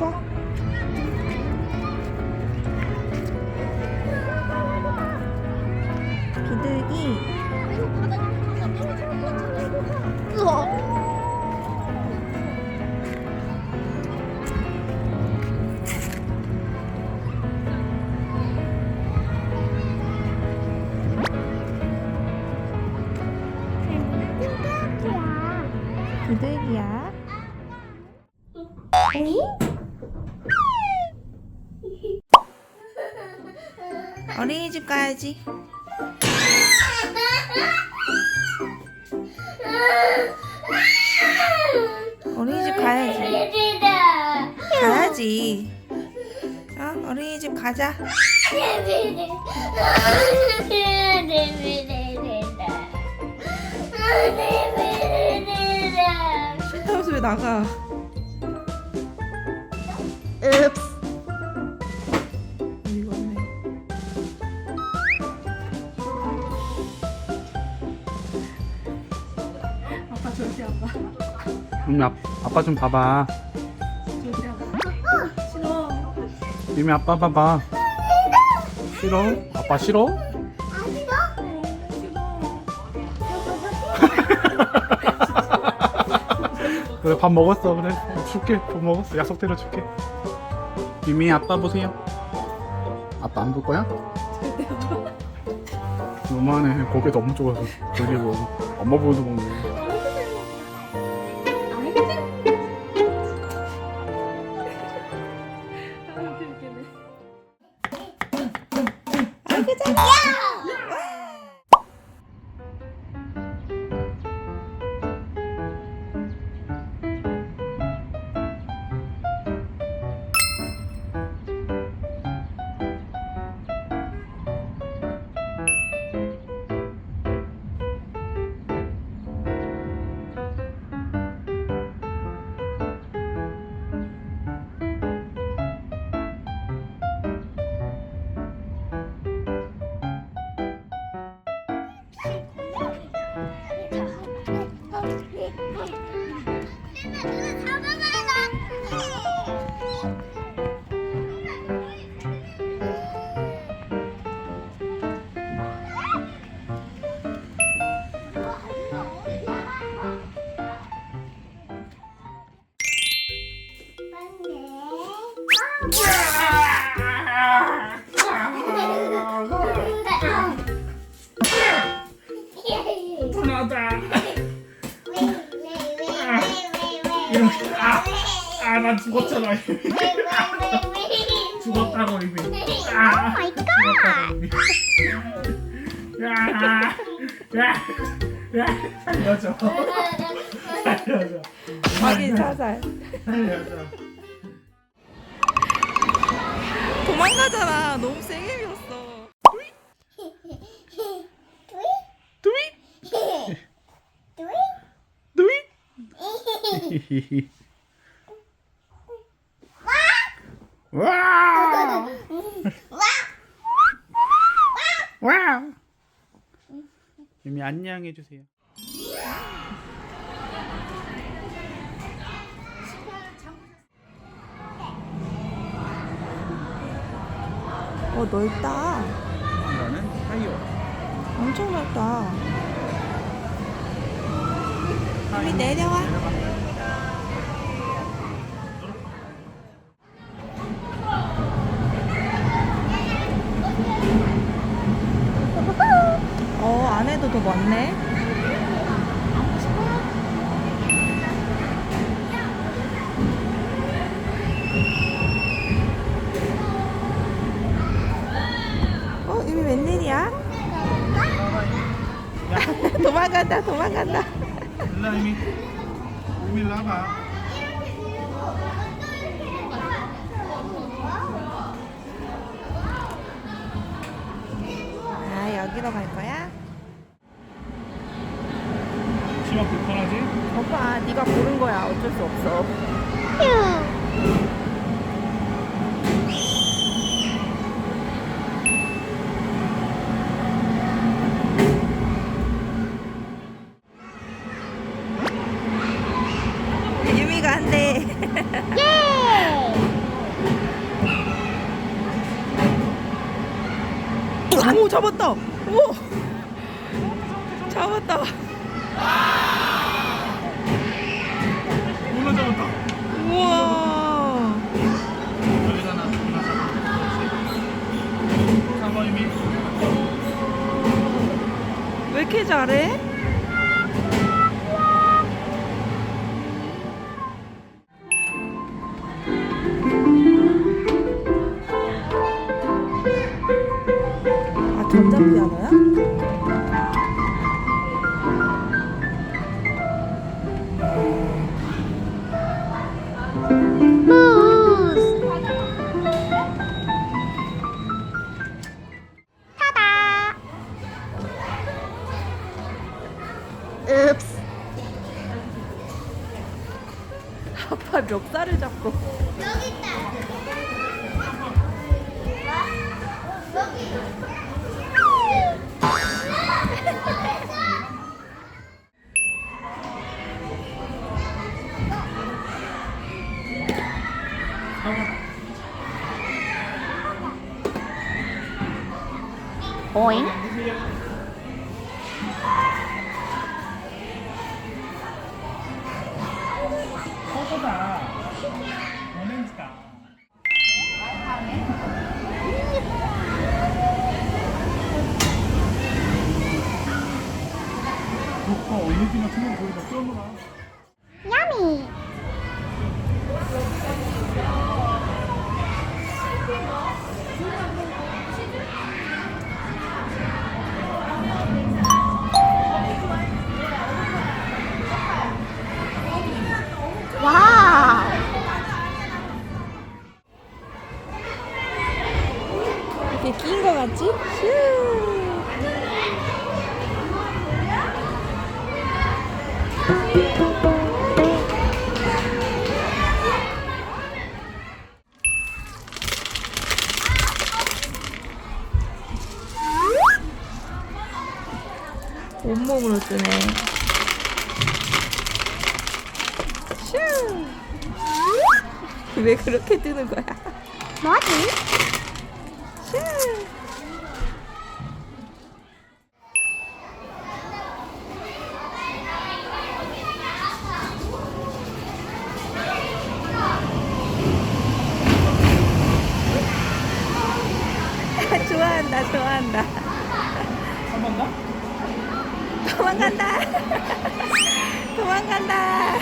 가자. 비둘기. 비둘기야. 어린이집 가야지. 어린이집 가야지. 가야지. 어린이집 가자. 싫다면서 왜 나가? 읍스. 이거네. 아빠 절대 안 봐. 아빠 좀 봐봐. 절대 안 봐. 싫어. 유미 아빠 봐봐. 싫어? 아빠 싫어? 그래 밥 먹었어. 그래 줄게. 밥 먹었어. 약속대로 줄게. 유미 아빠 보세요. 아빠 안 볼 거야? 절대 안 봐. 너무하네. 고개 너무 좁아서 돌리고 엄마 보고도 먹네. 아이고 잘해. 분하다. 나 죽었잖아. 죽었다고 이미. 야, 살려줘. 살려줘. 확인 사살. 살려줘. 도망가잖아. 너무 세게 밀었어. 두잇. 와! 와! 유미 안녕해 주세요. 넓다. 이거는 타이어. 엄청 넓다. 우리 내려와. 안에도 더 많네. 이미 웬일이야? 도망간다. 일로 유미. 유미 일로 와봐. 여기로 갈 거야? 치마 불편하지? 오빠, 네가 고른 거야. 어쩔 수 없어. 유미가 한대. 예! 오, 잡았다. 오, 잡았다. 문어 잡았다. 우와. 여기다 나 잡아 유미. 왜 이렇게 잘해? 아, 전자피아노야? 읍스. 아빠 멱살을 잡고. 여기 있다. 여기. 오잉? 포도다. 오렌지다. 오빠 올리브나 투명 거기다 껴놓아. 야미. 와우. 이렇게 낀 거 같지? 슈. 온몸으로 뜨네. 슈. 왜 그렇게 뜨는 거야? 뭐지? 슈. 좋아한다, 좋아한다. 한번 더? 도망간다. 도망간다.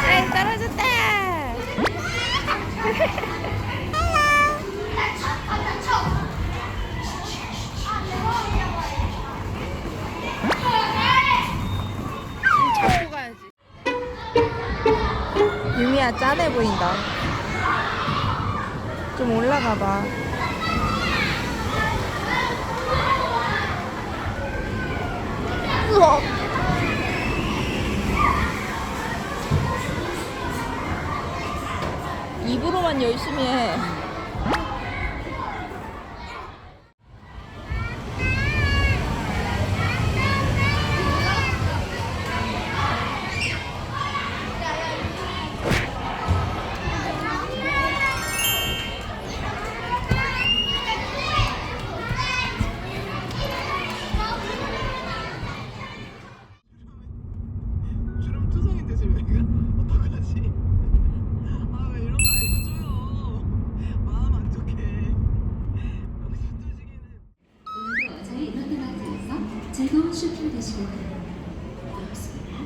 아이, 떨어졌다. 잡고 가야지. 유미야, 짠해 보인다. 좀 올라가 봐. 우와. 입으로만 열심히 해. 주름 투성인데 지금 여기가 어떡하지? 아 왜 이런 거 알려줘요? 마음 안 좋게. 당신 조직에는. 오늘도 저희 롯데마트에서 즐거운 쇼핑 되시길 부럽습니다.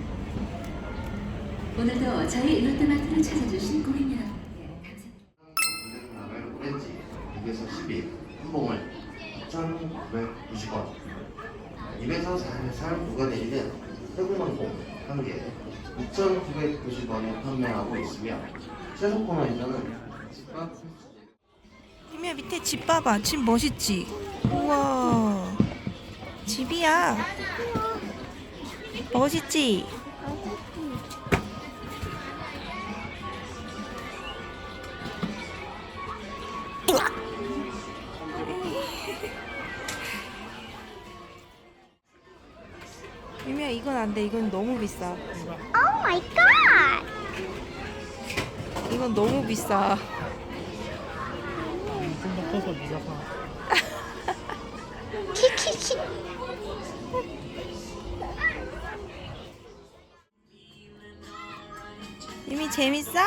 오늘도 저희 롯데마트를 찾아주신 고객 여러분께 감사드립니다. 블랙라벨 오렌지 2에서 10일 한 봉을 2,990원. 2에서 4살 구간에 있는 해구만봉 한 개 2,990원에 판매하고 있으며 채소 코너에서는 집밥 유미야, 밑에 집 봐봐. 집 멋있지? 우와. 집이야. 멋있지? 이건 안 돼. 이건 너무 비싸. Oh my god! 이건 너무 비싸. 좀 더 커서 네가 사. 키키키. 이미 재밌어?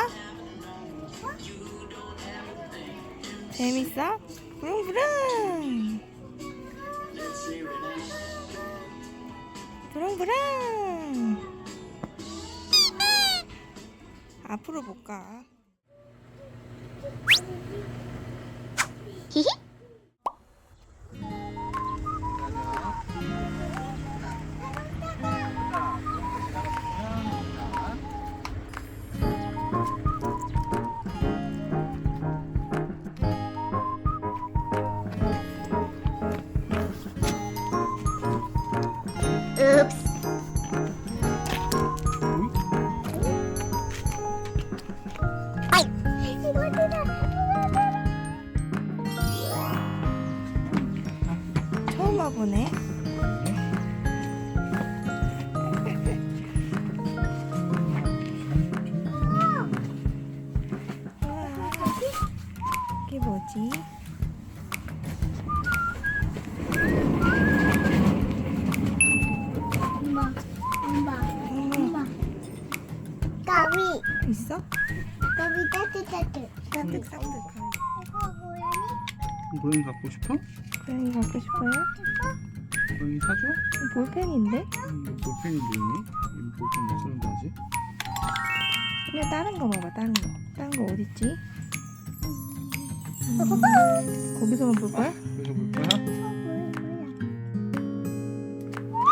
재밌어? 부릉부릉. 부릉부릉. 앞으로 볼까? 히히. Oops. 아이. 처음 와보네. 이게 뭐지? 가위. 있어? 가위 따뜻따뜻. 쌍득쌍득. 이거 고양이? 고양이 갖고 싶어? 고양이 갖고 싶어요? 고양이 사줘? 볼펜인데? 볼펜인데 이미 볼펜 못 쓰는데 아직? 그냥 다른 거 봐봐. 다른 거. 다른 거 어딨지? 거기서만 볼 거야? 그래서 볼 거야?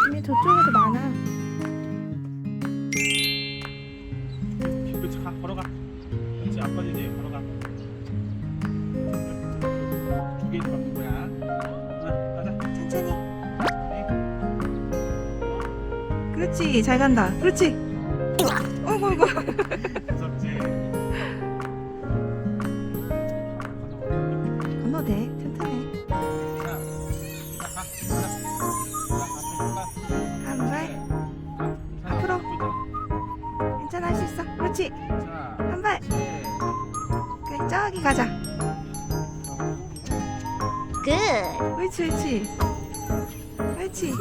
근데 저쪽에도 많아. 그렇지 가 걸어가. 그렇지 안 빠지지 걸어가. 두 개를 받는 거야. 가자. 천천히. 그렇지. 잘 간다. 그렇지. 어이구 어이구. 무섭지? 건너도 돼. 튼튼해. 한 발. 앞으로. 괜찮아 할 수 있어. 그렇지. 한 발. 그래 저기 가자. Good. 옳지 옳지. 옳지. 옳지.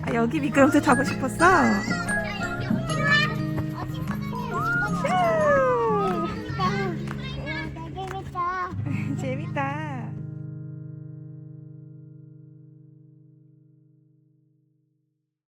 아 여기 미끄럼틀 타고 싶었어?